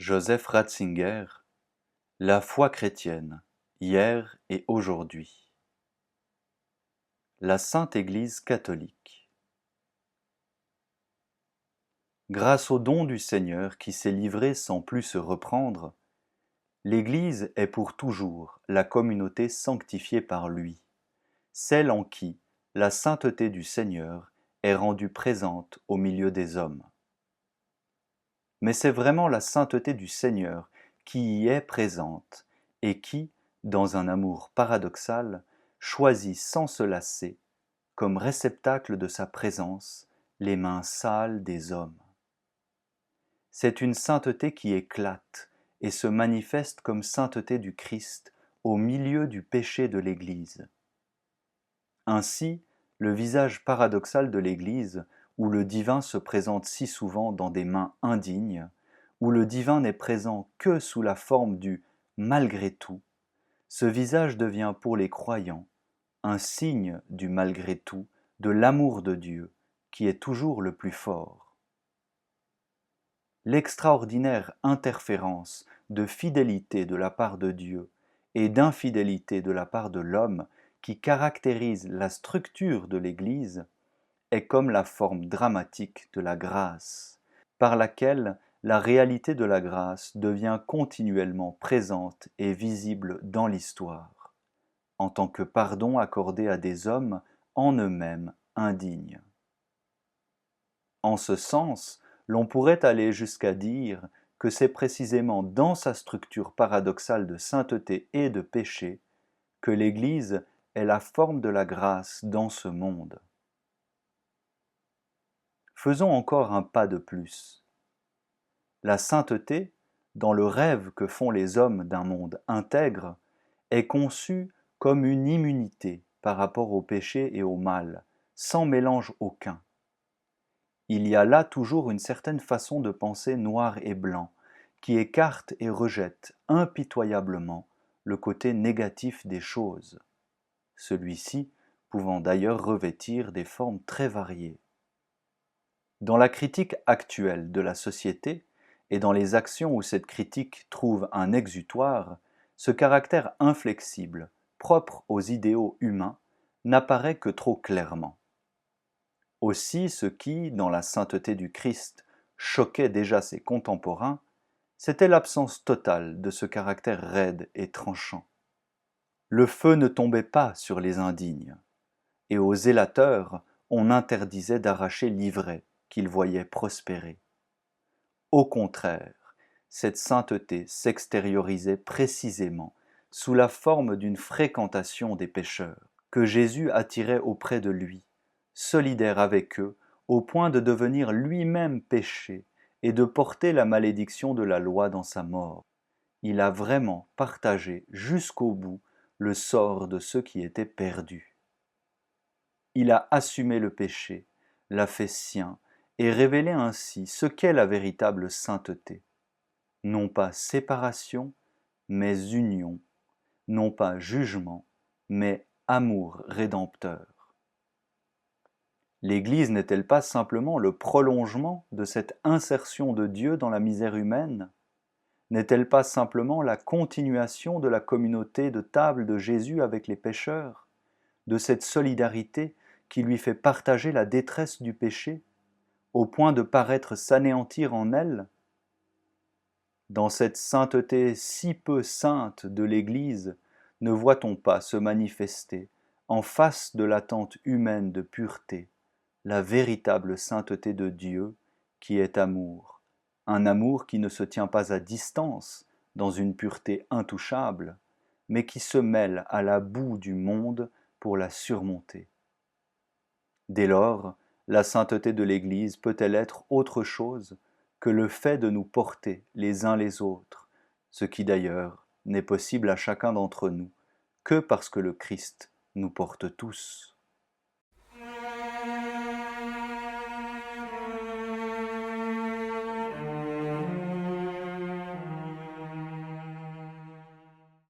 Joseph Ratzinger, La foi chrétienne, hier et aujourd'hui. La Sainte Église catholique. Grâce au don du Seigneur qui s'est livré sans plus se reprendre, l'Église est pour toujours la communauté sanctifiée par lui, celle en qui la sainteté du Seigneur est rendue présente au milieu des hommes. Mais c'est vraiment la sainteté du Seigneur qui y est présente et qui, dans un amour paradoxal, choisit sans se lasser, comme réceptacle de sa présence, les mains sales des hommes. C'est une sainteté qui éclate et se manifeste comme sainteté du Christ au milieu du péché de l'Église. Ainsi, le visage paradoxal de l'Église, où le divin se présente si souvent dans des mains indignes, où le divin n'est présent que sous la forme du « malgré tout », ce visage devient pour les croyants un signe du malgré tout, de l'amour de Dieu, qui est toujours le plus fort. L'extraordinaire interférence de fidélité de la part de Dieu et d'infidélité de la part de l'homme qui caractérise la structure de l'Église est comme la forme dramatique de la grâce, par laquelle la réalité de la grâce devient continuellement présente et visible dans l'histoire, en tant que pardon accordé à des hommes en eux-mêmes indignes. En ce sens, l'on pourrait aller jusqu'à dire que c'est précisément dans sa structure paradoxale de sainteté et de péché que l'Église est la forme de la grâce dans ce monde. Faisons encore un pas de plus. La sainteté, dans le rêve que font les hommes d'un monde intègre, est conçue comme une immunité par rapport au péché et au mal, sans mélange aucun. Il y a là toujours une certaine façon de penser noir et blanc, qui écarte et rejette impitoyablement le côté négatif des choses, celui-ci pouvant d'ailleurs revêtir des formes très variées. Dans la critique actuelle de la société, et dans les actions où cette critique trouve un exutoire, ce caractère inflexible, propre aux idéaux humains, n'apparaît que trop clairement. Aussi ce qui, dans la sainteté du Christ, choquait déjà ses contemporains, c'était l'absence totale de ce caractère raide et tranchant. Le feu ne tombait pas sur les indignes, et aux zélateurs on interdisait d'arracher l'ivraie qu'ils voyaient prospérer. Au contraire, cette sainteté s'extériorisait précisément sous la forme d'une fréquentation des pécheurs, que Jésus attirait auprès de lui, solidaire avec eux, au point de devenir lui-même péché et de porter la malédiction de la loi dans sa mort. Il a vraiment partagé jusqu'au bout le sort de ceux qui étaient perdus. Il a assumé le péché, l'a fait sien, et révélé ainsi ce qu'est la véritable sainteté. Non pas séparation, mais union, non pas jugement, mais amour rédempteur. L'Église n'est-elle pas simplement le prolongement de cette insertion de Dieu dans la misère humaine? N'est-elle pas simplement la continuation de la communauté de table de Jésus avec les pécheurs, de cette solidarité qui lui fait partager la détresse du péché, au point de paraître s'anéantir en elle? Dans cette sainteté si peu sainte de l'Église, ne voit-on pas se manifester, en face de l'attente humaine de pureté, la véritable sainteté de Dieu qui est amour, un amour qui ne se tient pas à distance dans une pureté intouchable, mais qui se mêle à la boue du monde pour la surmonter. Dès lors, la sainteté de l'Église peut-elle être autre chose que le fait de nous porter les uns les autres, ce qui d'ailleurs n'est possible à chacun d'entre nous que parce que le Christ nous porte tous.